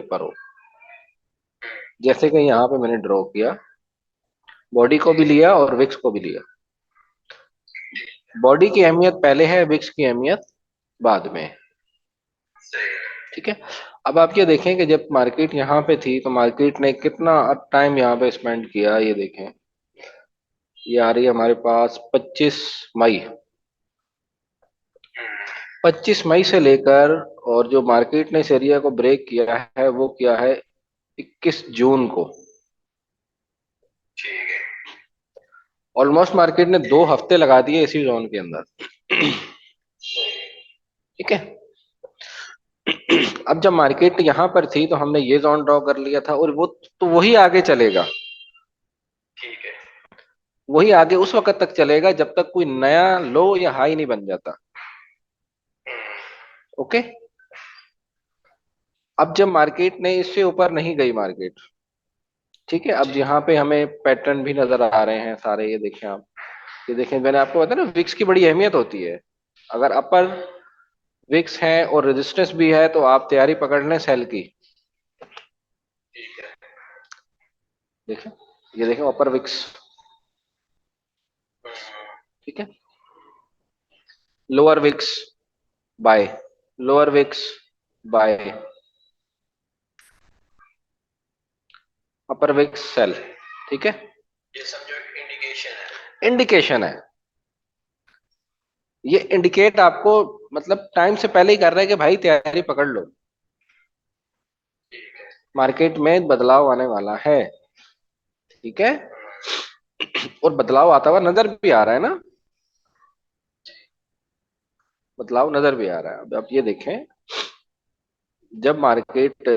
ऊपर हो। जैसे कि यहाँ पे मैंने ड्रॉ किया, बॉडी को भी लिया और विक्स को भी लिया। बॉडी की अहमियत पहले है, विक्स की अहमियत बाद में है। ठीक है। अब आप ये देखें कि जब मार्केट यहाँ पे थी तो मार्केट ने कितना टाइम यहाँ पे स्पेंड किया, ये देखें। ये आ रही है हमारे पास 25 मई। 25 मई से लेकर, और जो मार्केट ने इस एरिया को ब्रेक किया है वो किया है 21 जून को। ऑलमोस्ट मार्केट ने 2 हफ्ते लगा दिए इसी जोन के अंदर। ठीक है। अब जब मार्केट यहाँ पर थी तो हमने ये जोन ड्रॉ कर लिया था, और वो तो वही आगे चलेगा। वही आगे उस वक्त तक चलेगा जब तक कोई नया लो या हाई नहीं बन जाता। ओके। अब जब मार्केट ने इससे ऊपर नहीं गई मार्केट, ठीक है, अब यहाँ पे हमें पैटर्न भी नजर आ रहे हैं सारे, ये देखें आप। ये देखें, मैंने आपको बताया ना विक्स की बड़ी अहमियत होती है। अगर अपर विक्स है और रेजिस्टेंस भी है तो आप तैयारी पकड़ लें सेल की। देखें, ये देखें अपर विक्स। ठीक है। Lower wicks buy, lower wicks buy, upper wicks sell. ठीक है। ये समझो इंडिकेशन है। इंडिकेशन है। ये इंडिकेट आपको मतलब टाइम से पहले ही कर रहा है कि भाई तैयारी पकड़ लो, मार्केट में बदलाव आने वाला है। ठीक है। और बदलाव आता हुआ नजर भी आ रहा है ना, बदलाव नजर भी आ रहा है। अब आप ये देखें, जब मार्केट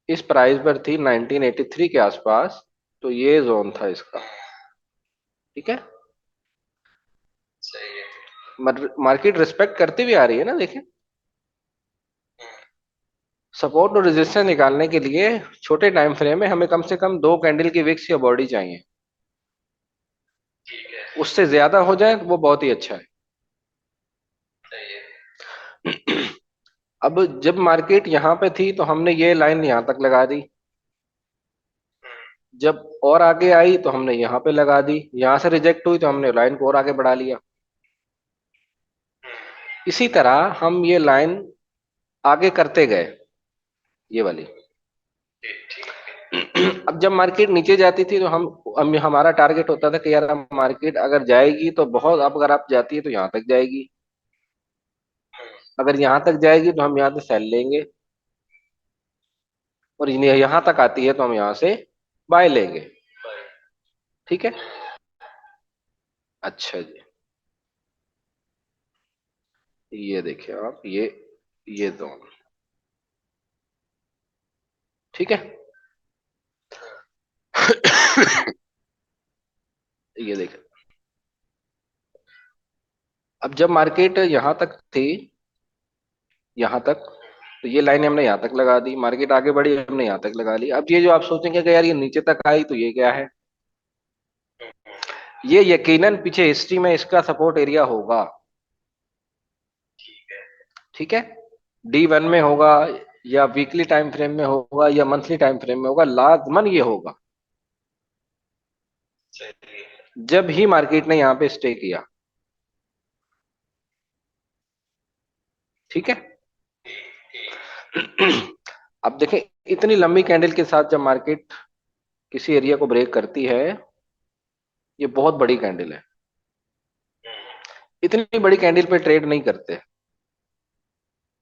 इस प्राइस पर थी 1983 के आसपास, तो ये जोन था इसका। ठीक है। सही है। मार्केट रिस्पेक्ट करती भी आ रही है ना, देखें। सपोर्ट और रेजिस्टेंस निकालने के लिए छोटे टाइम फ्रेम में हमें कम से कम 2 कैंडल की विक्स या बॉडी चाहिए। ठीक है। उससे ज्यादा हो जाए तो वो बहुत ही अच्छा है। सही है। अब जब मार्केट यहाँ पे थी तो हमने ये लाइन यहाँ तक लगा दी। जब और आगे आई तो हमने यहाँ पे लगा दी, यहाँ से रिजेक्ट हुई तो हमने लाइन को और आगे बढ़ा लिया। इसी तरह हम ये लाइन आगे करते गए, ये वाली। अब जब मार्केट नीचे जाती थी तो हम हमारा टारगेट होता था कि यार हम मार्केट अगर जाएगी तो बहुत, अब अगर आप जाती है तो यहाँ तक जाएगी, अगर यहाँ तक जाएगी तो हम यहाँ से सेल लेंगे, और यहाँ तक आती है तो हम यहाँ से बाय लेंगे। ठीक है। अच्छा जी, ये देखिए आप, ये दोनों। ठीक है। ये देखिए, अब जब मार्केट यहाँ तक थी, यहाँ तक, तो ये लाइन हमने यहाँ तक लगा दी, मार्केट आगे बढ़ी हमने यहाँ तक लगा ली। अब ये जो आप सोचेंगे कि यार ये नीचे तक आई तो ये क्या है, ये यकीनन पीछे हिस्ट्री में इसका सपोर्ट एरिया होगा। ठीक है। D1 में होगा, या वीकली टाइम फ्रेम में होगा, या मंथली टाइम फ्रेम में होगा, लाजमन ये होगा सही है। जब ही मार्केट ने यहाँ पे स्टे किया। ठीक है। अब देखें, इतनी लंबी कैंडल के साथ जब मार्केट किसी एरिया को ब्रेक करती है, ये बहुत बड़ी कैंडल है। इतनी बड़ी कैंडल पे ट्रेड नहीं करते,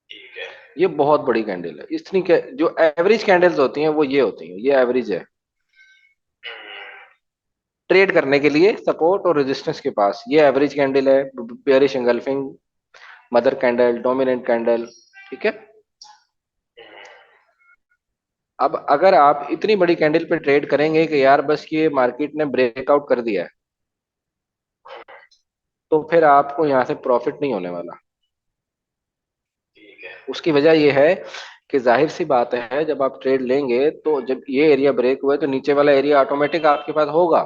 ठीक है। ये बहुत बड़ी कैंडल है। इतनी जो एवरेज कैंडल्स होती हैं वो ये होती हैं, ये एवरेज है ट्रेड करने के लिए सपोर्ट और रेजिस्टेंस के पास। ये एवरेज कैंडल है, bearish engulfing, mother candle, dominant candle. ठीक है। अब अगर आप इतनी बड़ी कैंडल पे ट्रेड करेंगे कि यार बस ये मार्केट ने ब्रेकआउट कर दिया है, तो फिर आपको यहाँ से प्रॉफिट नहीं होने वाला। ठीक है। उसकी वजह यह है कि जाहिर सी बात है, जब आप ट्रेड लेंगे तो जब ये एरिया ब्रेक हुआ है तो नीचे वाला एरिया ऑटोमेटिक आपके पास होगा।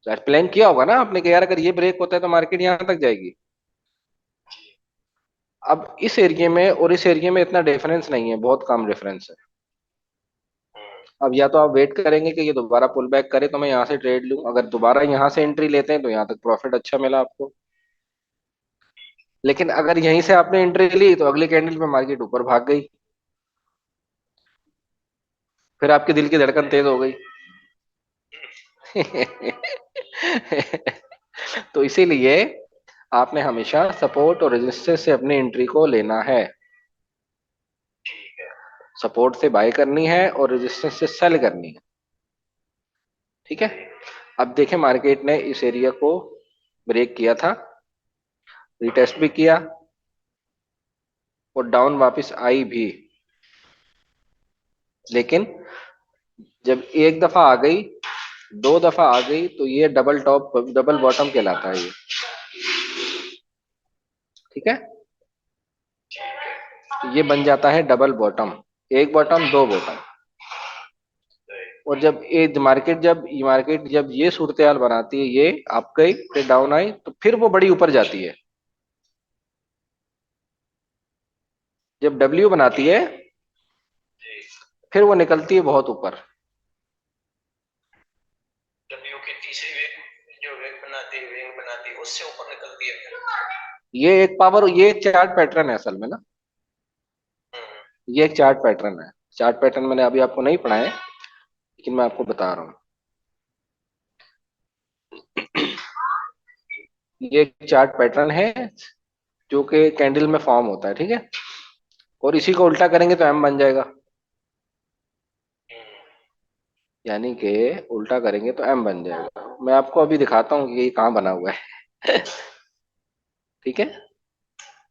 यार प्लान किया होगा ना आपने कि यार अगर ये ब्रेक होता है तो मार्केट यहाँ तक जाएगी। अब इस एरिया में और इस एरिया में इतना डिफरेंस नहीं है, बहुत कम डिफरेंस है। हम्म। अब या तो आप वेट करेंगे कि ये दोबारा पुल बैक करे तो मैं यहाँ से ट्रेड लूं, अगर दोबारा यहाँ से एंट्री लेते हैं तो यहाँ तक प्रॉफिट अच्छा मिला आपको। लेकिन अगर यहीं से आपने एंट्री ली तो अगली कैंडल पे मार्केट ऊपर भाग गई, फिर आपके दिल की धड़कन तेज हो गई। तो इसीलिए आपने हमेशा सपोर्ट और रेजिस्टेंस से अपनी एंट्री को लेना है। ठीक है। सपोर्ट से बाय करनी है और रेजिस्टेंस से सेल करनी है। ठीक है। सही। अब देखें मार्केट ने इस एरिया को ब्रेक किया था, रिटेस्ट भी किया और डाउन वापस आई भी। लेकिन जब एक दफा आ गई, दो दफा आ गई, तो ये डबल टॉप डबल बॉटम कहलाता है ये। ठीक है। ठीक है। ये बन जाता है डबल बॉटम, एक बॉटम दो बॉटम। सही। और जब ये मार्केट जब ये सूरत हाल बनाती है, ये अप गई फिर डाउन आई, तो फिर वो बड़ी ऊपर जाती है। जब डब्ल्यू बनाती है जी। फिर वो निकलती है बहुत ऊपर। डब्ल्यू की तीसरी वेग, जो वेग बनाती है, विंग बनाती है, उससे ऊपर निकलती है फिर। ये चार्ट पैटर्न है असल में ना। हम्म। ये एक चार्ट पैटर्न है। चार्ट पैटर्न मैंने अभी आपको नहीं पढ़ाया, लेकिन मैं आपको बता रहा हूँ। ये एक चार्ट पैटर्न है जो कि कैंडल में फॉर्म होता है। ठीक है। और इसी को उल्टा करेंगे तो एम बन जाएगा। हम्म। यानी कि उल्टा करेंगे तो एम बन जाएगा। मैं आपको अभी दिखाता हूँ कि ये कहाँ बना हुआ है। ठीक है।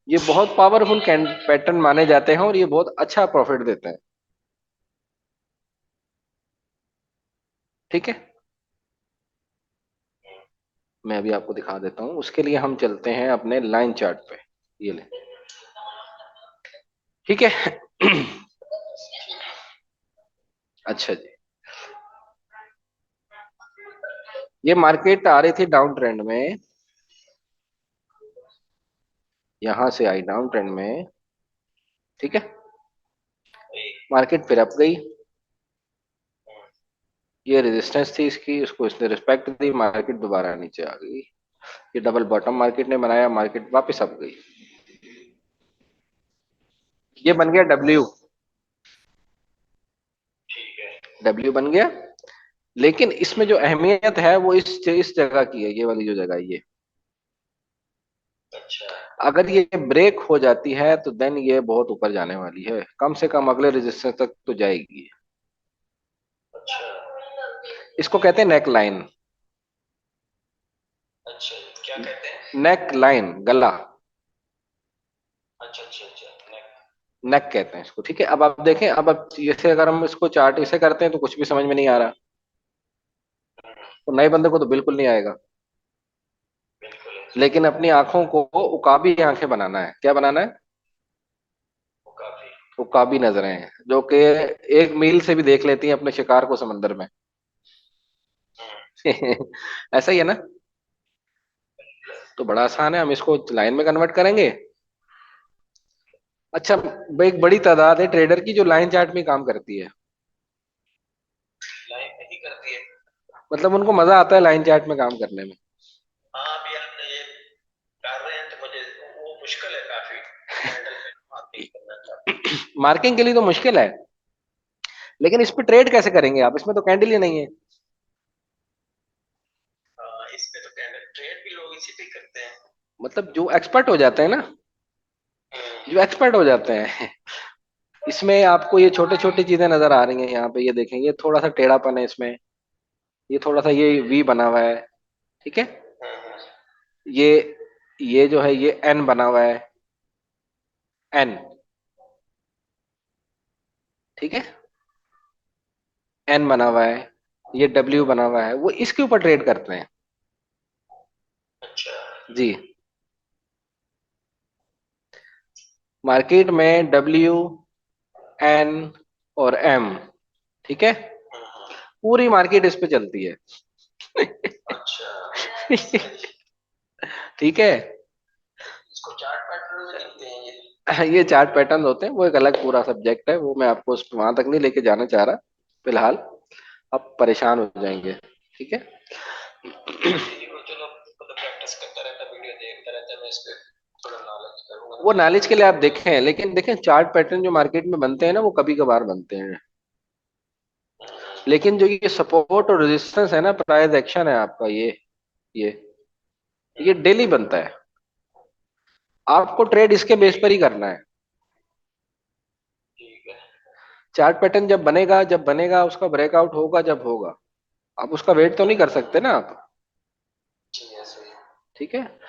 ये बहुत पावरफुल पैटर्न माने जाते हैं और ये बहुत अच्छा प्रॉफिट देते हैं। ठीक है। मैं अभी आपको दिखा देता हूँ, उसके लिए हम चलते हैं अपने लाइन चार्ट पे। ये ले। ठीक है। अच्छा जी। ये मार्केट आ रही थी डाउन ट्रेंड में, यहां से आई डाउन ट्रेंड में। ठीक है। सही। मार्केट फिर अप गई, हम्म। ये रेजिस्टेंस थी इसकी, उसको इसने रिस्पेक्ट दी, मार्केट दोबारा नीचे आ गई। ये डबल बॉटम मार्केट ने बनाया, मार्केट वापस अप गई। ये बन गया डब्ल्यू। ठीक है। डब्ल्यू बन गया। लेकिन इसमें जो अहमियत है वो इस जगह की है, ये वाली जो जगह है ये। अच्छा। अगर ये ब्रेक हो जाती है तो देन ये बहुत ऊपर जाने वाली है, कम से कम अगले रेजिस्टेंस तक तो जाएगी। अच्छा। इसको कहते हैं नेक लाइन। अच्छा, क्या कहते हैं? नेक लाइन, गला। अच्छा अच्छा अच्छा, नेक। नेक कहते हैं इसको। ठीक है। अब आप देखें, अब जैसे अगर हम इसको चार्ट इसे करते हैं तो कुछ भी समझ में नहीं आ रहा, तो नए बंदे को तो बिल्कुल नहीं आएगा। बिल्कुल है। लेकिन अपनी आंखों को उकाबी आंखें बनाना है। क्या बनाना है? वो काफी। उकाबी नजरें, जो कि एक मील से भी देख लेती हैं अपने शिकार को समंदर में। हम्म। ऐसा ही है ना। तो बड़ा आसान है, हम इसको लाइन में कन्वर्ट करेंगे। अच्छा, एक बड़ी तादाद है ट्रेडर की जो लाइन चार्ट में काम करती है। लाइन नहीं करती है। मतलब उनको मजा आता है लाइन चार्ट में काम करने में। हाँ, अभी आप ये कर रहे हैं तो मुझे वो मुश्किल है काफी, कैंडल पे मार्किंग करना चाहता हूँ। मार्किंग के लिए तो मुश्किल है, लेकिन इस पे ट्रेड कैसे करेंगे आप? इसमें तो कैंडल ही नहीं है। इस पे तो कैंडल ट्रेड भी लोग इसी पे करते हैं। मतलब जो एक्सपर्ट हो जाते हैं ना, जो एक्सपर्ट हो जाते हैं, इसमें आपको ये छोटे छोटी चीजें नजर आ रही हैं यहाँ पे। ये देखें, ये थोड़ा सा टेढ़ापन है इसमें, ये थोड़ा सा ये वी बना हुआ है। ठीक है। हम्म। ये ये जो है ये एन बना हुआ है, एन। ठीक है। एन बना हुआ है, ये डब्ल्यू बना हुआ है, वो इसके ऊपर ट्रेड करते हैं। अच्छा। जी। मार्केट में डब्ल्यू, एन और एम, ठीक है, हम्म। पूरी मार्केट इस पे चलती है। अच्छा। सही। ठीक है। इसको चार्ट पैटर्न में लिखते हैं ये? ये चार्ट पैटर्न होते हैं, वो एक अलग पूरा सब्जेक्ट है, वो मैं आपको वहां तक नहीं लेके जाना चाह रहा फिलहाल। आप परेशान हो जाएंगे। ठीक है। ठीक है, चलो मतलब प्रैक्टिस करता रहता, वीडियो देखता रहता, मैं इस पे थोड़ा नॉलेज करूंगा तो वो मुझे नॉलेज के लिए आगे आप भी। देखें, लेकिन देखें चार्ट पैटर्न जो मार्केट में बनते हैं ना, वो कभी कभार बनते हैं। लेकिन जो ये सपोर्ट और रेजिस्टेंस है ना, प्राइस एक्शन है आपका, ये ये डेली बनता है। आपको ट्रेड इसके बेस पर ही करना है। ठीक है। चार्ट पैटर्न जब बनेगा उसका ब्रेकआउट होगा जब होगा। आप उसका वेट तो नहीं कर सकते ना आप। ठीक है, सही है। ठीक है।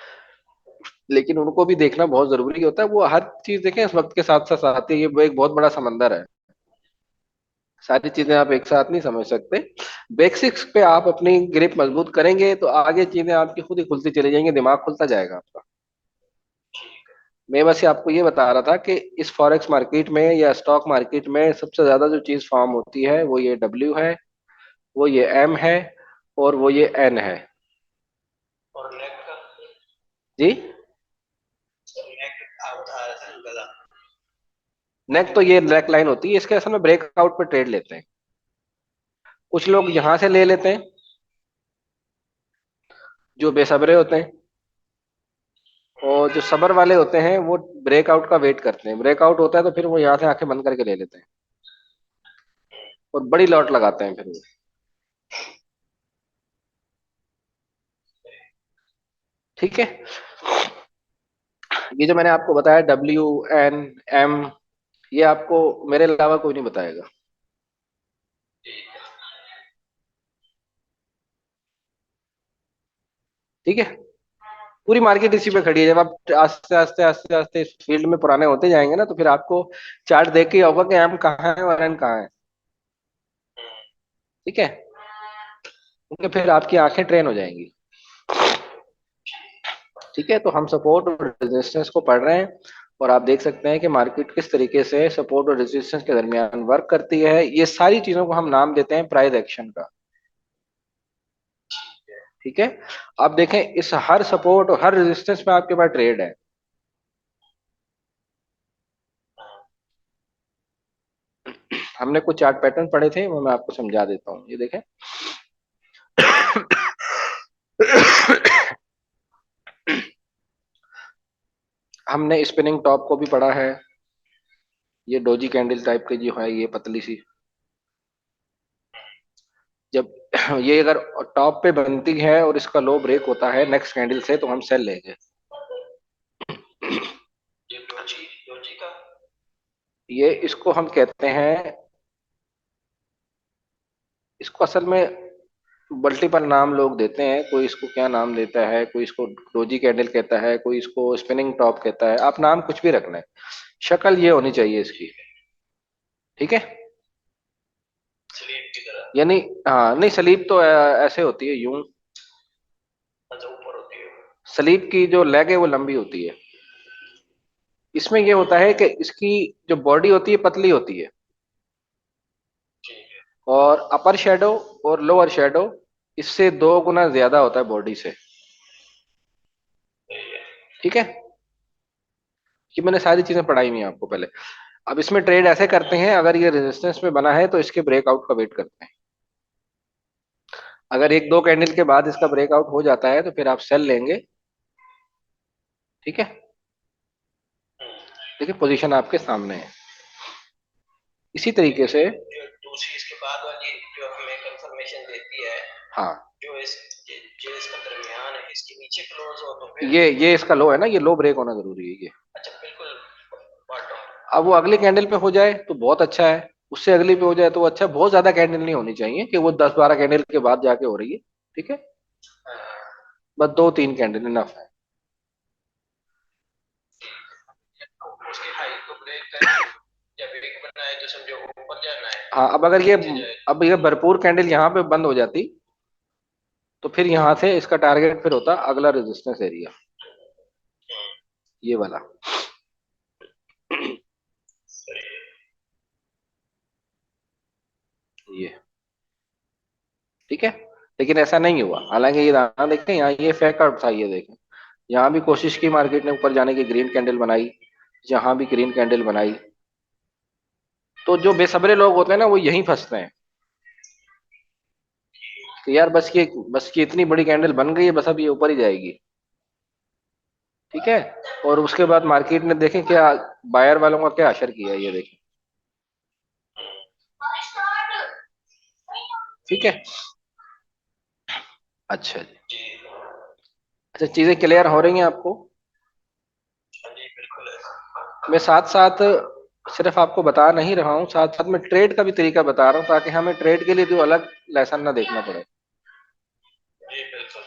लेकिन उनको भी देखना बहुत जरूरी होता है, वो हर चीज देखें इस वक्त के साथ साथ आती है, ये वो एक बहुत बड़ा समंदर है। सारी चीजें आप एक साथ नहीं समझ सकते। बेसिक्स पे आप अपनी ग्रिप मजबूत करेंगे तो आगे चीजें आपकी खुद ही खुलती चली जाएंगी, दिमाग खुलता जाएगा आपका। मैं बस ये आपको ये बता रहा था कि इस फॉरेक्स मार्केट में या स्टॉक मार्केट में सबसे ज्यादा जो चीज फॉर्म होती है वो ये डब्ल्यू है, वो ये एम है, और वो ये एन है। और नेक का? जी। नेक आप बता रहे थे गला। नेक तो ये नेक लाइन होती है, इसके असल में ब्रेकआउट पे ट्रेड लेते हैं। कुछ लोग यहां से ले लेते हैं, जो बेसब्रे होते हैं। और जो सबर वाले होते हैं वो ब्रेकआउट का वेट करते हैं, ब्रेकआउट होता है तो फिर वो यहाँ से आंखें बंद करके ले लेते हैं और बड़ी लॉट लगाते हैं फिर वो। ठीक है। ये जो मैंने आपको बताया डब्ल्यू एन एम, ये आपको मेरे अलावा कोई नहीं बताएगा। ठीक है। पूरी मार्केट इसी पे खड़ी है। जब आप आस्ते आस्ते आस्ते आस्ते इस फील्ड में पुराने होते जाएंगे ना, तो फिर आपको चार्ट देख के ही होगा कि एम कहाँ है और एन कहाँ है। ठीक है। क्योंकि फिर आपकी आंखें ट्रेन हो जाएंगी। ठीक है। तो हम सपोर्ट और रेजिस्टेंस को पढ़ रहे हैं, और आप देख सकते हैं कि मार्केट किस तरीके से सपोर्ट और रेजिस्टेंस के दरमियान वर्क करती है। ये सारी चीजों को हम नाम देते हैं प्राइस एक्शन का। ठीक है। आप देखें इस हर सपोर्ट और हर रेजिस्टेंस में आपके पास ट्रेड है। हमने कुछ चार्ट पैटर्न पढ़े थे, वो मैं आपको समझा देता हूँ, ये देखें। हमने स्पिनिंग टॉप को भी पढ़ा है। ये डोजी कैंडल टाइप की जो है, ये पतली सी, जब ये अगर टॉप पे बनती है और इसका लो ब्रेक होता है नेक्स्ट कैंडल से, तो हम सेल लेंगे। ये डोजी, डोजी का? ये इसको हम कहते हैं, इसको असल में मल्टीपल नाम लोग देते हैं, कोई इसको क्या नाम देता है, कोई इसको डोजी कैंडल कहता है, कोई इसको स्पिनिंग टॉप कहता है, आप नाम कुछ भी रखना है, शक्ल ये होनी चाहिए इसकी। ठीक है। स्लीप की तरह? यानी हाँ नहीं, सलीब तो ऐसे होती है यूं। अच्छा, ऊपर होती है? सलीब की जो लेग है वो लंबी होती है। इसमें ये होता है कि इसकी जो बॉडी होती है पतली होती है, ठीक है। और अपर शेडो और लोअर शेडो इससे 2 गुना ज्यादा होता है बॉडी से। सही है। ठीक है। कि मैंने सारी चीजें पढ़ाई हुई हैं आपको पहले। अब इसमें ट्रेड ऐसे करते हैं, अगर ये रेजिस्टेंस में बना है तो इसके ब्रेकआउट का वेट करते हैं। अगर एक दो कैंडल के बाद इसका ब्रेकआउट हो जाता है तो फिर आप सेल लेंगे। ठीक है। देखिए पोजीशन आपके सामने है। इसी तरीके से। जो दूसरी इसके बाद वाली जो हमें कंफर्मेशन देती है, हाँ। जो इस जो इसका दरमियान है, इसके नीचे क्लोज हो तो फिर? ये इसका लो है ना, ये लो ब्रेक होना जरूरी है ये। अच्छा, बिल्कुल बॉटम। अब वो अगली कैंडल पे हो जाए तो बहुत अच्छा है, उससे अगली पे हो जाए तो वो अच्छा है। बहुत ज्यादा कैंडल नहीं होनी चाहिए कि वो 10-12 कैंडल के बाद जाके हो रही है। ठीक है। बस 2-3 कैंडल इनफ है। उसकी हाइट को ब्रेक करके जब एक बनाए तो समझो ऊपर जाना है, हाँ अब अगर ये, नीचे जाए? अब ये भरपूर कैंडल यहाँ पे बंद हो जाती, तो फिर यहाँ से इसका टारगेट फिर होता अगला रेजिस्टेंस एरिया, ये वाला। ये। ठीक है। लेकिन ऐसा नहीं हुआ, हालांकि ये दाना देखें यहाँ, ये फेक आउट था, ये देखें। यहाँ भी कोशिश की मार्केट ने ऊपर जाने की, ग्रीन कैंडल बनाई, यहाँ भी ग्रीन कैंडल बनाई। तो जो बेसब्रे लोग होते हैं ना वो यहीं फंसते हैं कि यार बस ये इतनी बड़ी कैंडल बन गई है, बस अब ये ऊपर ही जाएगी। ठीक है। और उसके बाद मार्केट ने देखें क्या, बायर वालों का क्या असर किया है, ये देखें। ठीक है। अच्छा जी। जी। अच्छा, चीजें क्लियर हो रही हैं आपको? हाँ जी, बिल्कुल है। मैं साथ साथ सिर्फ आपको बता नहीं रहा हूँ, साथ साथ मैं ट्रेड का भी तरीका बता रहा हूँ, ताकि हमें ट्रेड के लिए जो अलग लेसन ना देखना पड़े। जी बिल्कुल।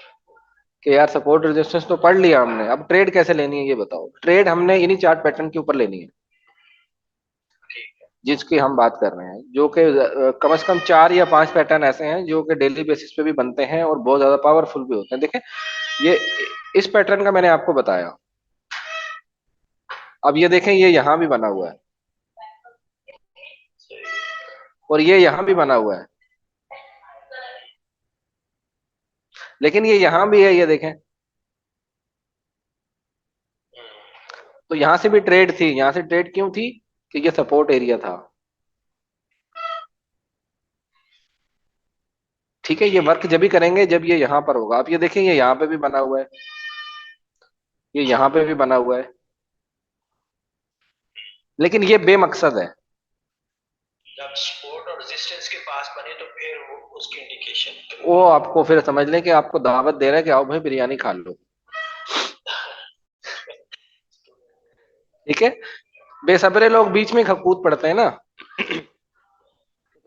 कि यार सपोर्ट रेजिस्टेंस तो पढ़ लिया हमने, अब ट्रेड कैसे लेनी है ये बताओ। ट्रेड हमने इन्हीं चार्ट पैटर्न के ऊपर लेनी है ठीक है। जिसकी हम बात कर रहे हैं, जो कि कम से कम 4 या 5 पैटर्न ऐसे हैं जो कि डेली बेसिस पे भी बनते हैं और बहुत ज्यादा पावरफुल भी होते हैं। देखें, ये इस पैटर्न का मैंने आपको बताया। अब ये देखें, ये यहाँ भी बना हुआ है सही। और ये यहाँ भी बना हुआ है, लेकिन ये यहाँ भी है, ये देखें। तो यहाँ से भी ट्रेड थी, यहाँ से ट्रेड क्यों थी? कि ये सपोर्ट एरिया था। ठीक है, ये वर्क जब भी करेंगे जब ये यहाँ पर होगा। अब ये देखें, ये यहाँ पे भी बना हुआ है, ये यहाँ पे भी बना हुआ है, लेकिन ये बेमकसद है। जब सपोर्ट और रेजिस्टेंस के पास बने तो फिर वो उसकी इंडिकेशन। वो आपको फिर समझ लें कि आपको दावत दे रहा है कि आओ भाई बिरयानी खा लो। ठीक है। बेसब्रे लोग बीच में कूद पड़ते हैं ना।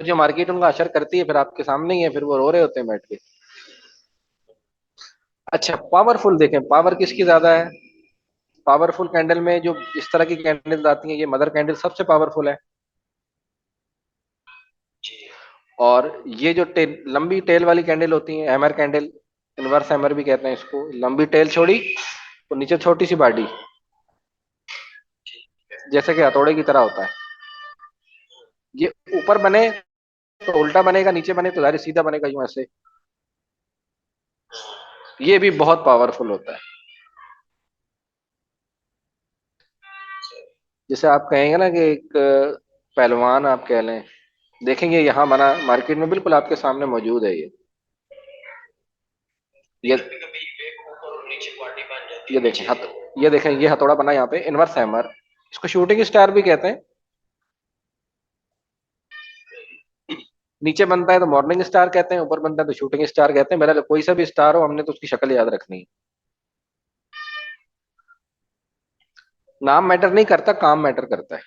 तो जो मार्केट उनका असर करती है फिर आपके सामने ही है, फिर वो रो रहे होते हैं बैठ के। अच्छा, पावरफुल देखें, पावर किसकी ज्यादा है? पावरफुल कैंडल में जो इस तरह की कैंडल आती है, ये मदर कैंडल सबसे पावरफुल है। जी। और ये जो लंबी टेल वाली कैंडल होती है, हैमर कैंडल, इनवर्स हैमर भी कहते हैं इसको, लंबी टेल छोड़ी और नीचे छोटी सी बॉडी, ठीक है। जैसे कि हथौड़े की तरह होता है। ये ऊपर बने तो उल्टा बनेगा, नीचे बने तो सीधा बनेगा, यूं ऐसे। ये भी बहुत पावरफुल होता है। सही। जैसे आप कहेंगे ना कि एक पहलवान आप कह लें, देखेंगे यहाँ बना मार्केट में, बिल्कुल आपके सामने मौजूद है ये कभी कभी एक ऊपर और नीचे बॉडी बन जाती ये है देखें नीचे। ये देखें, ये हथौड़ा बना यहाँ पे, इनवर्स हैमर। इसको शूटिंग स्टार भी कहते हैं। नीचे बनता है तो मॉर्निंग स्टार कहते हैं, ऊपर बनता है तो शूटिंग स्टार कहते हैं। मेरा कोई सा भी स्टार हो, हमने तो उसकी शक्ल याद रखनी है। नाम मैटर नहीं करता, काम मैटर करता है।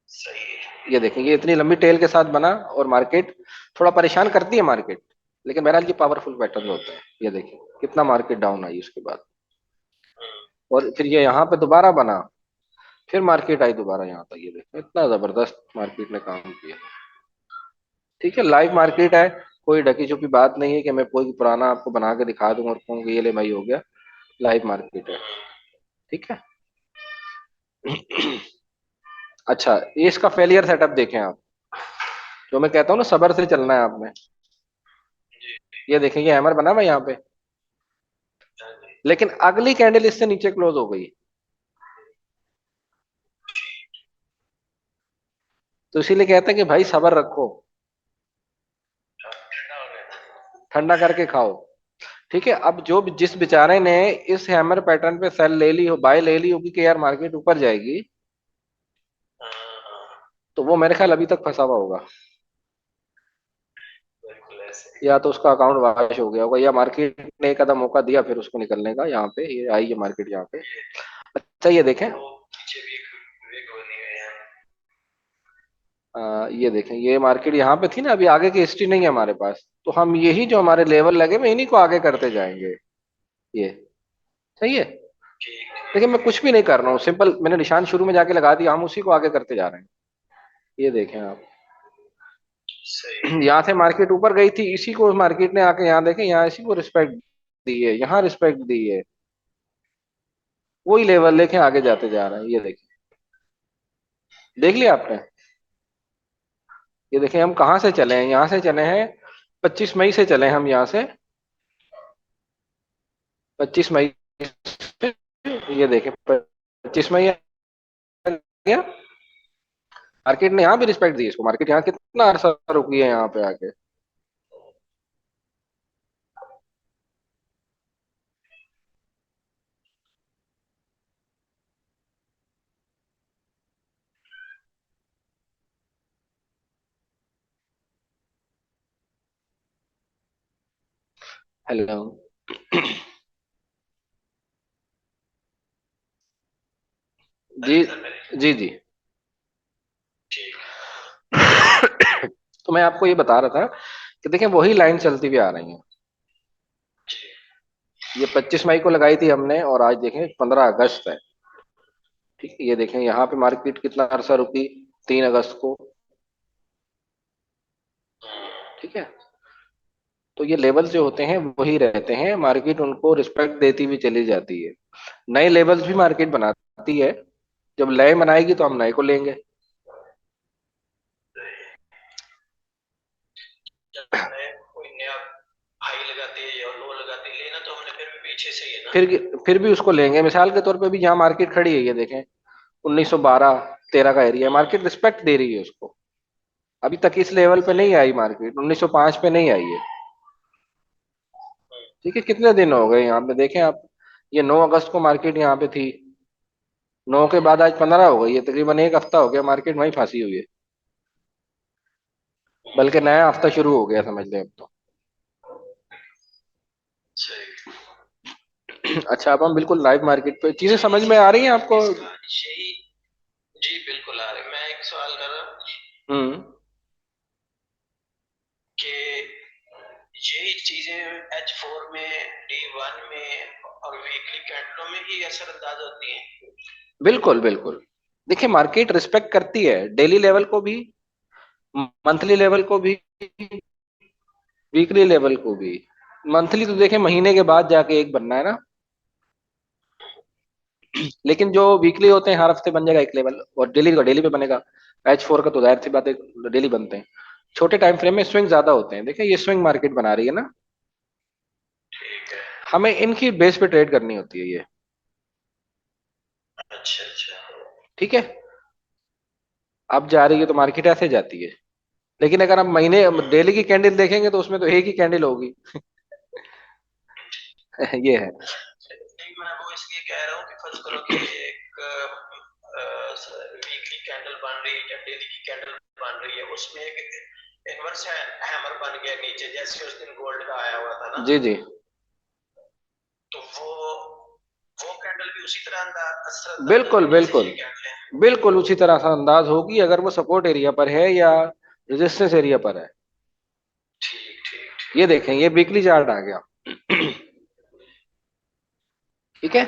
सही है। ये देखें, ये इतनी लंबी टेल के साथ बना और मार्केट थोड़ा परेशान करती है मार्केट, लेकिन बहरहाल ये पावरफुल पैटर्न होता है। ये देखें कितना मार्केट डाउन आई उसके बाद, और फिर ये यहाँ पे दोबारा बना, फिर मार्केट आई दोबारा यहाँ तक। ये देखें इतना जबरदस्त मार्केट ने काम किया। ठीक है, लाइव मार्केट है, कोई ढकी छुपी बात नहीं है कि मैं कोई पुराना आपको बना के दिखा दूं और कहूँ कि ये ले भाई हो गया। लाइव मार्केट है। ठीक है। अच्छा, ये इसका फेलियर सेटअप देखें आप, जो मैं कहता हूँ ना सबर से चलना है आपने। जी। ये देखें, ये हैमर बना हुआ है यहाँ पे, हाँ जी। लेकिन अगली कैंडल इससे नीचे क्लोज हो गई। तो इसीलिए कहते हैं कि भाई सबर रखो, ठंडा हो गया। ठंडा करके खाओ। ठीक है। अब जो जिस बेचारे ने इस हैमर पैटर्न पे सेल ले ली हो, बाय ले ली होगी कि यार मार्केट ऊपर जाएगी, हाँ हाँ, तो वो मेरे ख्याल अभी तक फंसा हुआ होगा, बिल्कुल ऐसे। या तो उसका अकाउंट वॉश हो गया होगा, या मार्केट ने एक आधा मौका दिया फिर उसको निकलने का। यहाँ पे ये आई है मार्केट यहाँ पे। ये अच्छा, ये देखें, वो पीछे भी एक वेग बनी हुई है। ये देखें, ये मार्केट यहाँ पे थी ना, अभी आगे की हिस्ट्री नहीं है हमारे पास, तो हम यही जो हमारे लेवल लगे हुए इन्हीं को आगे करते जाएंगे। ये सही है। ठीक लेकिन ठीक। मैं कुछ भी नहीं कर रहा हूँ, सिंपल मैंने निशान शुरू में जाके लगा दिया, हम उसी को आगे करते जा रहे हैं। ये देखें आप, सही। यहाँ से मार्केट ऊपर गई थी, इसी को मार्केट ने आके यहाँ देखें, यहाँ इसी को रिस्पेक्ट दी है, यहाँ रिस्पेक्ट दी है, वही लेवल लेके आगे जाते जा रहे हैं। ये देखें, देख लिया आपने? ये देखें हम कहाँ से चले हैं, यहाँ से चले हैं, 25 मई से चले हैं हम यहाँ से, 25 मई से। ये देखें 25 में ही आ गया। मार्केट ने यहाँ भी रिस्पेक्ट दी इसको, मार्केट यहाँ कितना अरसा रुकी है यहाँ पे आके। हेलो। जी अरे सर मेरे। जी जी। ठीक। तो मैं आपको ये बता रहा था कि देखें वही लाइन चलती हुई आ रही है। जी। ये 25 मई को लगाई थी हमने और आज देखें 15 अगस्त है। ठीक है, ये देखें यहाँ पे मार्केट कितना अरसा रुकी, 3 अगस्त को। ठीक है, तो ये लेवल्स जो होते हैं वही रहते हैं, मार्केट उनको रिस्पेक्ट देती हुई चली जाती है। नए लेवल्स भी मार्केट बनाती है, जब नए बनाएगी तो हम नए को लेंगे। जब नए कोई नया हाई लगाते हैं या लो लगाते हैं लेना तो हमने फिर भी पीछे से ही है ना। फिर फिर भी उसको लेंगे। मिसाल के तौर पे भी यहाँ मार्केट खड़ी है, ये देखें 1912-13 का एरिया, मार्केट रिस्पेक्ट दे रही है उसको। अभी तक इस लेवल पे नहीं आई मार्केट, 1905 पे नहीं आई है। ठीक है, कितने दिन हो गए यहाँ पे देखें आप, ये 9 अगस्त को मार्केट यहाँ पे थी, 9 के बाद आज 15 हो गई है, तकरीबन एक हफ्ता हो गया मार्केट वहीं फांसी हुई है। बल्कि नया हफ्ता शुरू हो गया समझ लें अब तो। सही। अच्छा, अब हम बिल्कुल लाइव मार्केट पे, चीजें समझ में आ रही हैं आपको? इसका यही। जी बिल्कुल आ रहे, मैं एक सवाल कर रहा हूँ हम्म। कि यही चीजें H4 में, D1 में और वीकली कैंडलों में ही असरअंदाज होती हैं। बिल्कुल बिल्कुल। देखिए मार्केट रिस्पेक्ट करती है डेली लेवल को भी, मंथली लेवल को भी, वीकली लेवल को भी। मंथली तो देखें महीने के बाद जाके एक बनना है ना, लेकिन जो वीकली होते हैं हर हफ्ते बन जाएगा एक लेवल, और डेली का डेली पे बनेगा। H4 का तो जाहिर सी बात है डेली बनते हैं। छोटे टाइम फ्रेम में स्विंग ज्यादा होते हैं, देखिए ये स्विंग मार्केट बना रही है ना, ठीक है। हमें इनकी बेस पे ट्रेड करनी होती है ये। अच्छा अच्छा। ठीक है, अब जा रही है तो मार्केट ऐसे जाती है। लेकिन अगर हम महीने डेली की कैंडल देखेंगे तो उसमें तो एक ही कैंडल होगी। ये है। नहीं मैं वो इसलिए कह रहा हूँ कि फर्ज करो कि एक वीकली कैंडल बन रही है या डेली की कैंडल बन रही है, उसमें एक इनवर्स हैमर बन गया नीचे जैसे उस दिन गोल्ड का आया हुआ था ना। जी जी। तो वो कैंडल भी उसी तरह असर अंदाज बिल्कुल होगी जैसे बिल्कुल। ये कैंडल है। बिल्कुल उसी तरह से अंदाज होगी अगर वो सपोर्ट एरिया पर है या रेजिस्टेंस एरिया पर है। ठीक ठीक ये ठीक। देखें ये वीकली चार्ट आ गया। ठीक है,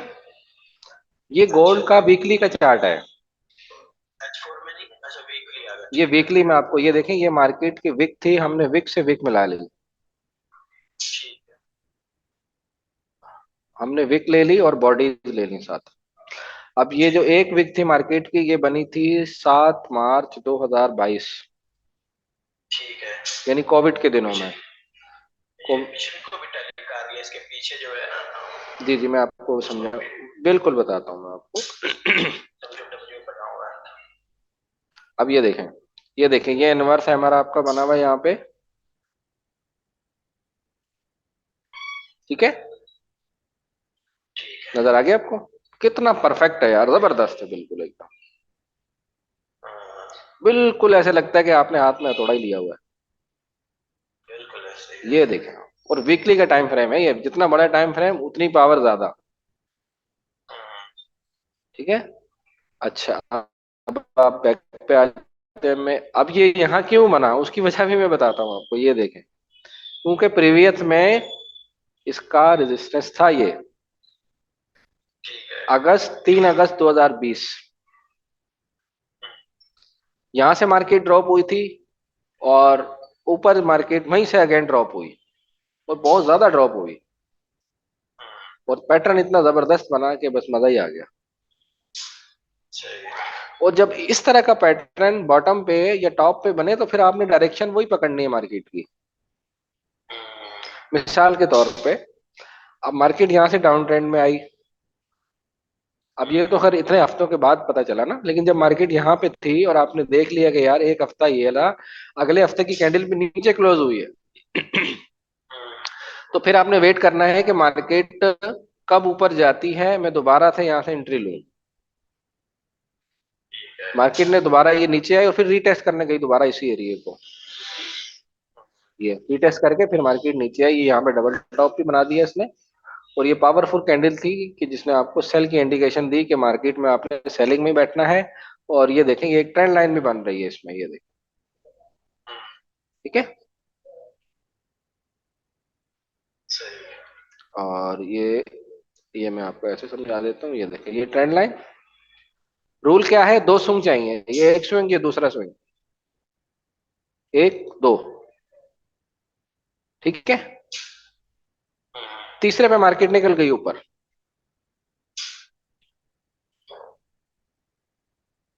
ये अच्छा गोल्ड का वीकली का चार्ट है। H4 में नहीं, अच्छा वीकली आ गया, ये ठीक है। वीकली में आपको ये देखें, ये मार्केट की विक थी, हमने विक से विक मिला ली। ठीक है। हमने विक ले ली और बॉडीज ले ली साथ। अब ये जो ठीक है। एक विक थी मार्केट की, ये बनी थी 7 मार्च 2022, ठीक है। यानी कोविड के वो दिनों में। पिछली, को, ये पिछली को भी टैली कर रही है इसके पीछे जो है ना, जी जी मैं आपको उसको समझा, भी बिल्कुल बताता हूँ मैं आपको। डब्ल्यू डब्ल्यू बना हुआ है। अब ये देखें, ये देखें ये इनवर्स है हमारा आपका बना हुआ है यहाँ पे। ठीक है, ठीक है। नजर आ गया आपको? कितना परफेक्ट है यार, जबरदस्त है बिल्कुल एकदम। हाँ, बिल्कुल ऐसे लगता है कि आपने हाथ में हथौड़ा ही लिया हुआ बिल्कुल ऐसे ही है। है। ये देखें, और वीकली का टाइम फ्रेम है ये, जितना बड़ा टाइम फ्रेम उतनी पावर ज्यादा। हाँ, ठीक है। अच्छा, अब आप बैक पे आते हैं, मैं अब ये यहाँ क्यों बना उसकी वजह भी मैं बताता हूँ आपको। ये देखें, क्योंकि प्रीवियस में इसका रेजिस्टेंस था ये, ठीक है। 3 अगस्त 2020। यहां से मार्केट ड्रॉप हुई थी और ऊपर मार्केट वहीं से अगेन ड्रॉप हुई, और बहुत ज्यादा ड्रॉप हुई, हाँ, और पैटर्न इतना जबरदस्त बना कि बस मजा ही आ गया। सही है। और जब इस तरह का पैटर्न बॉटम पे या टॉप पे बने तो फिर आपने डायरेक्शन वही पकड़नी है मार्केट की। मिसाल के तौर पे अब मार्केट यहां से डाउन ट्रेंड में आई, अब ये तो खैर इतने हफ्तों के बाद पता चला ना, लेकिन जब मार्केट यहाँ पे थी और आपने देख लिया कि यार एक हफ्ता ये रहा, अगले हफ्ते की कैंडल भी नीचे क्लोज हुई है तो फिर आपने वेट करना है कि मार्केट कब ऊपर जाती है, मैं दोबारा से यहाँ से एंट्री लूं। ठीक है। मार्केट ने दोबारा ये नीचे आई और फिर रीटेस्ट करने गई दोबारा इसी एरिया को, ये रीटेस्ट करके फिर मार्केट नीचे आई, ये यहाँ पे डबल टॉप भी बना दिया इसने। और ये पावरफुल कैंडल थी कि जिसने आपको सेल की इंडिकेशन दी कि मार्केट में आपने सेलिंग में बैठना है। और ये देखें, ये एक ट्रेंड लाइन भी बन रही है इसमें, ये देखें। ठीक है। सही है। और ये मैं आपको ऐसे समझा देता हूँ, ये देखें ये ट्रेंड लाइन। रूल क्या है, दो स्विंग चाहिए, ये एक स्विंग ये दूसरा स्विंग, एक दो। ठीक है। तीसरे पे मार्केट निकल गई ऊपर।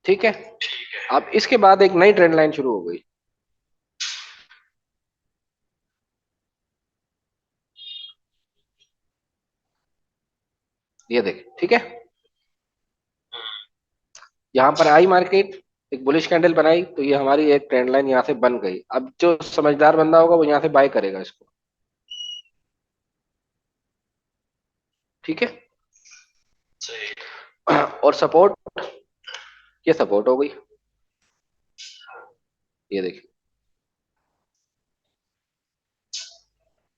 ठीक है। ठीक है। अब इसके बाद एक नई ट्रेंड लाइन शुरू हो गई, ये देखें। ठीक है। यहां पर आई मार्केट, एक बुलिश कैंडल बनाई, तो ये हमारी एक ट्रेंड लाइन यहां से बन गई। अब जो समझदार बंदा होगा वो यहां से बाय करेगा इसको। ठीक है। सही। और सपोर्ट, ये सपोर्ट हो गई, ये देखिए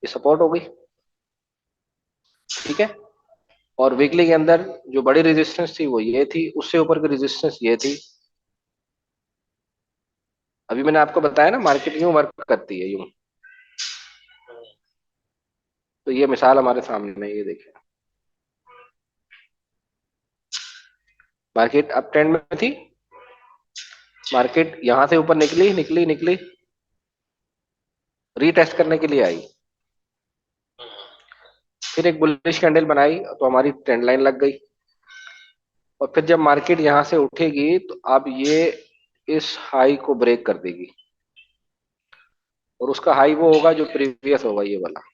ये सपोर्ट हो गई। ठीक है। और वीकली के अंदर जो बड़ी रेजिस्टेंस थी वो ये थी, उससे ऊपर की रेजिस्टेंस ये थी। अभी मैंने आपको बताया ना मार्केट यूं वर्क करती है, यूं। तो ये मिसाल हमारे सामने है, ये देखिए। मार्केट अप ट्रेंड में थी, मार्केट यहां से ऊपर निकली निकली निकली, रीटेस्ट करने के लिए आई, फिर एक बुलिश कैंडल बनाई तो हमारी ट्रेंड लाइन लग गई। और फिर जब मार्केट यहां से उठेगी तो अब ये इस हाई को ब्रेक कर देगी, और उसका हाई वो होगा जो प्रीवियस होगा, ये वाला।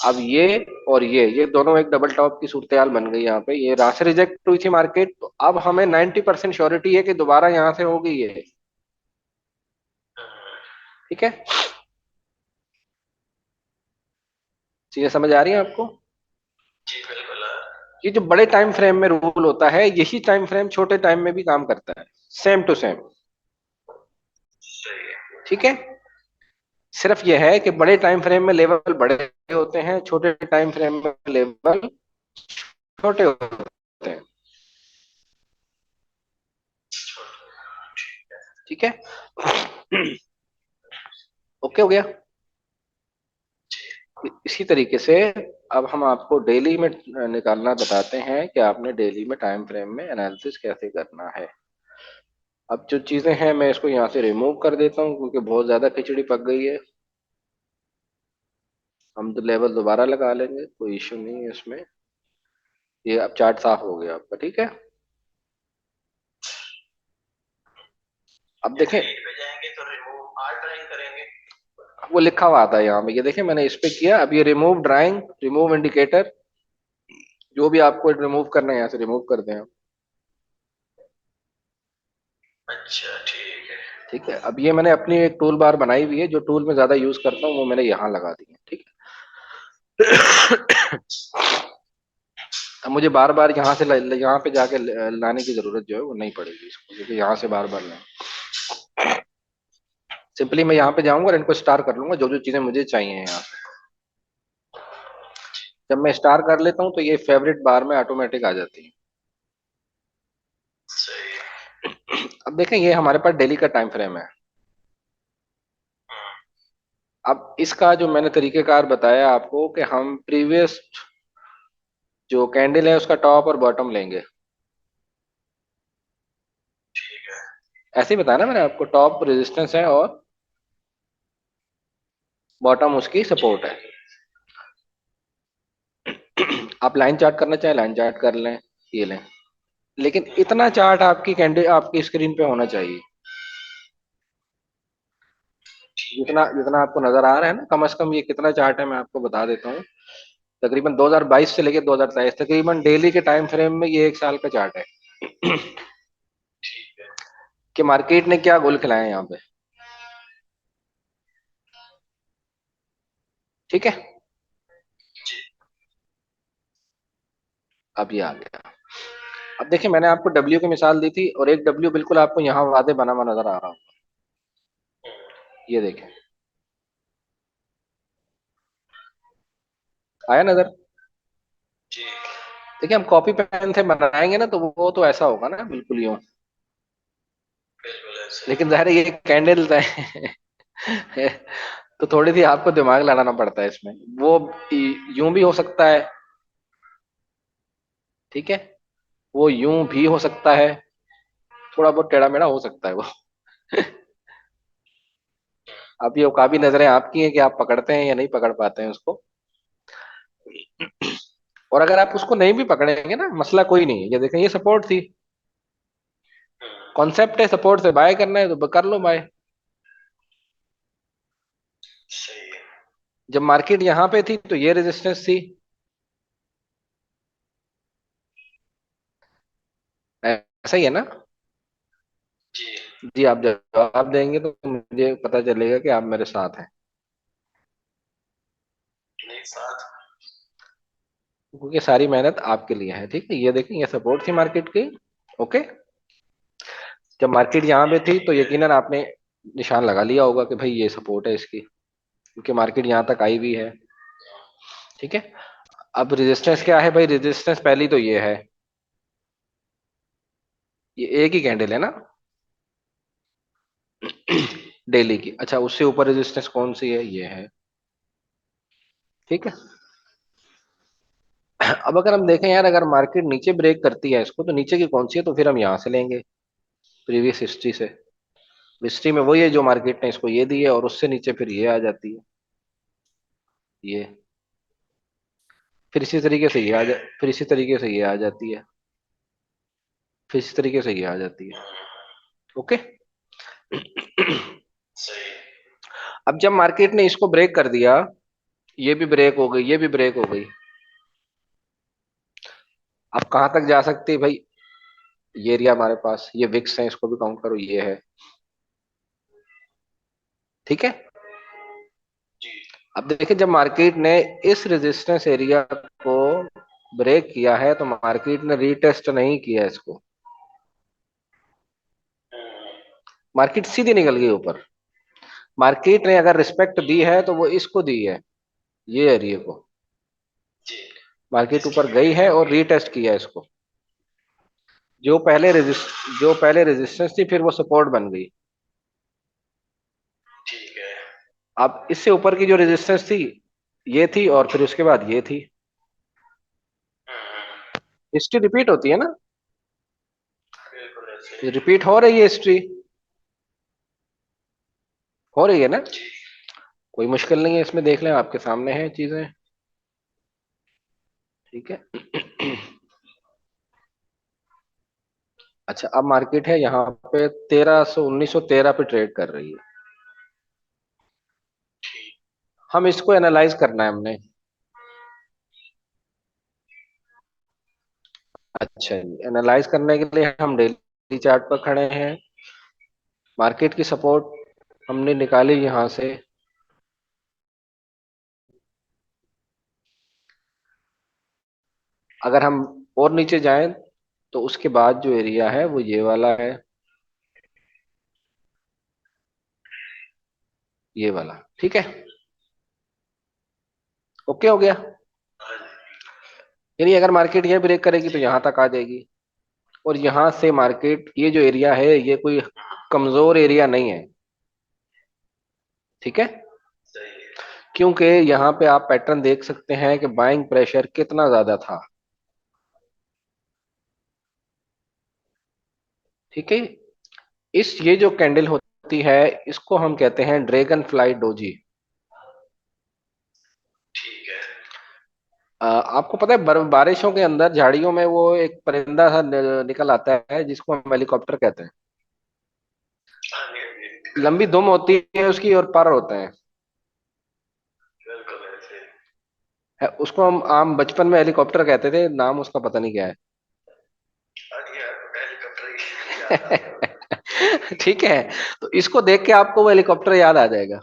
अब ये और ये दोनों एक डबल टॉप की सूरत हाल बन गई यहाँ पे। ये राह से रिजेक्ट हुई थी मार्केट, तो अब हमें 90% श्योरिटी है कि दोबारा यहाँ से होगी ये। ठीक है। चीजें समझ आ रही हैं आपको? जी बिल्कुल। ये जो बड़े टाइम फ्रेम में रूल होता है, यही टाइम फ्रेम छोटे टाइम में भी काम करता है, सेम टू सेम। सही है। ठीक है। सिर्फ यह है कि बड़े टाइम फ्रेम में लेवल बड़े होते हैं, छोटे टाइम फ्रेम में लेवल छोटे होते हैं। ठीक है। ओके हो गया। इसी तरीके से अब हम आपको डेली में निकालना बताते हैं कि आपने डेली में टाइम फ्रेम में एनालिसिस कैसे करना है। अब जो चीजें हैं मैं इसको यहाँ से रिमूव कर देता हूँ क्योंकि बहुत ज्यादा खिचड़ी पक गई है। हम तो लेवल दोबारा लगा लेंगे, कोई इश्यू नहीं है इसमें। ये अब चार्ट साफ हो गया आपका। ठीक है। अब देखें, डिलीट पे जाएंगे तो रिमूव आर ड्राइंग करेंगे। वो लिखा हुआ आता है यहाँ पे, ये देखें मैंने इस पे किया। अब ये रिमूव ड्राइंग, रिमूव इंडिकेटर, जो भी आपको रिमूव करना है यहाँ से रिमूव कर दें आप। अच्छा ठीक है। ठीक है। अब ये मैंने अपनी एक टूल बार बनाई हुई है, जो टूल मैं ज्यादा यूज करता हूँ वो मैंने यहाँ लगा दी है। ठीक है। अब मुझे बार बार यहाँ से यहाँ पे जाके लाने की जरूरत जो है वो नहीं पड़ेगी इसको, क्योंकि यहाँ से बार बार लाए। सिंपली मैं यहाँ पे जाऊंगा और इनको स्टार कर लूंगा, जो जो चीजें मुझे चाहिए यहाँ से। जब मैं स्टार कर लेता हूँ तो ये फेवरेट बार में ऑटोमेटिक आ जाती है। सही है। अब देखें ये हमारे पास डेली का टाइम फ्रेम है। अब इसका जो मैंने तरीकेकार बताया आपको कि हम प्रीवियस जो कैंडल है उसका टॉप और बॉटम लेंगे। ठीक है। ऐसे ही बताया ना मैंने आपको, टॉप रेजिस्टेंस है और बॉटम उसकी सपोर्ट है। आप लाइन चार्ट करना चाहें लाइन चार्ट कर लें, ये लें। लेकिन इतना चार्ट आपकी कैंडल आपकी स्क्रीन पे होना चाहिए, ठीक है। जितना जितना आपको नजर आ रहा है ना, कम से कम ये कितना चार्ट है मैं आपको बता देता हूँ। तकरीबन 2022 से लेके 2023 तकरीबन डेली के टाइम फ्रेम में ये 1 साल का चार्ट है ठीक है। कि मार्केट ने क्या गोल खिलाए हैं यहाँ पे। ठीक है, जी। अब ये आ गया। अब देखिए मैंने आपको डब्ल्यू की मिसाल दी थी, और एक डब्ल्यू बिल्कुल आपको यहाँ वादे बना हुआ नजर आ रहा होगा। ये देखें, आया नजर। जी। देखिए हम कॉपी पेन से बनाएंगे ना तो वो तो ऐसा होगा ना, बिल्कुल यूं। बिल्कुल ऐसे ही। लेकिन ज़ाहिर है ये कैंडल है तो थोड़ी सी आपको दिमाग लगाना पड़ता है इसमें। वो यूं भी हो सकता है, ठीक है, वो यूं भी हो सकता है, थोड़ा बहुत टेढ़ा मेढ़ा हो सकता है वो अब ये काफी नजरें आपकी हैं कि आप पकड़ते हैं या नहीं पकड़ पाते हैं उसको। और अगर आप उसको नहीं भी पकड़ेंगे ना, मसला कोई नहीं है। ये देखें, ये सपोर्ट थी, कॉन्सेप्ट है सपोर्ट से बाय करना है तो कर लो बाय। सही है। जब मार्केट यहाँ पे थी तो ये रेजिस्टेंस थी, ऐसा ही है ना। जी। जी, आप जवाब देंगे तो मुझे पता चलेगा कि आप मेरे साथ हैं, नहीं, साथ। क्योंकि सारी मेहनत आपके लिए है। ठीक है, ये देखें, ये सपोर्ट थी मार्केट की। ओके, जब मार्केट यहाँ पे थी तो ठीक है। यकीनन आपने निशान लगा लिया होगा कि भाई ये सपोर्ट है इसकी, क्योंकि मार्केट यहाँ तक आई भी है। ठीक है, अब रेजिस्टेंस जी। क्या है भाई, रेजिस्टेंस पहली तो ये है, ये एक ही कैंडल है ना जी। डेली की। अच्छा, उससे ऊपर रेजिस्टेंस कौन सी है, ये है। ठीक है, अब अगर हम देखें यार, अगर मार्केट नीचे ब्रेक करती है इसको, तो नीचे की कौन सी है, तो फिर हम यहाँ से लेंगे प्रीवियस हिस्ट्री से। हिस्ट्री में वही है जो मार्केट ने इसको ये दी है, और उससे नीचे फिर ये आ जाती है, ये। फिर इसी तरीके से ये ठीक आ जा है। फिर इसी तरीके से ये आ जाती है, फिर इसी तरीके से ये आ जाती है। ओके सही। अब जब मार्केट ने इसको ब्रेक कर दिया, ये भी ब्रेक हो गई, ये भी ब्रेक हो गई, अब कहां तक जा सकती है भाई। ये एरिया हमारे पास, ये विक्स है, इसको भी काउंट करो, ये है। ठीक है, जी। अब देखिए जब मार्केट ने इस रेजिस्टेंस एरिया को ब्रेक किया है, तो मार्केट ने रीटेस्ट नहीं किया इसको, मार्केट सीधी निकल गई ऊपर। मार्केट ने अगर रिस्पेक्ट दी है तो वो इसको दी है, ये एरिया को। जी। मार्केट ऊपर गई है डिस्ट्रीब्यूटेड और भी। रीटेस्ट किया इसको। जो पहले रेजिस्टेंस थी फिर वो सपोर्ट बन गई। ठीक है। अब इससे ऊपर की जो रेजिस्टेंस थी, ये थी, और फिर उसके बाद ये थी। हिस्ट्री रिपीट होती है ना, बिल्कुल ऐसे ही। रिपीट हो रही है हिस्ट्री, हो रही है ना। जी। कोई मुश्किल नहीं है इसमें, देख लें, आपके सामने है चीजें। ठीक है अच्छा, अब मार्केट है यहाँ पे 1913 पे ट्रेड कर रही है। ठीक। हम इसको एनालाइज करना है हमने। अच्छा जी, एनालाइज करने के लिए हम डेली चार्ट पर खड़े हैं। मार्केट की सपोर्ट हमने निकाली यहाँ से। अगर हम और नीचे जाएं तो उसके बाद जो एरिया है वो ये वाला है, ये वाला। ठीक है, ओके हो गया। हाँ जी। यानी अगर मार्केट ये ब्रेक करेगी तो जी। यहाँ तक आ जाएगी, और यहाँ से मार्केट, ये जो एरिया है ये कोई कमजोर एरिया नहीं है। ठीक है, सही है। क्योंकि यहाँ पे आप पैटर्न देख सकते हैं कि बाइंग प्रेशर कितना ज्यादा था। ठीक है, इस ये जो कैंडल होती है, इसको हम कहते हैं ड्रैगन फ्लाई डोजी। ठीक है। आपको पता है बारिशों के अंदर झाड़ियों में वो एक परिंदा सा निकल आता है जिसको हम हेलीकॉप्टर कहते हैं। हाँ जी, हाँ जी, दिखा लंबी था। दुम होती है उसकी और पर होते हैं। बिल्कुल ऐसे ही। उसको हम आम बचपन में हेलीकॉप्टर कहते थे, नाम उसका पता नहीं क्या अरे यार हेलीकॉप्टर ही याद आ है। गया। ठीक है, तो इसको देख के आपको वो हेलीकॉप्टर याद आ जाएगा।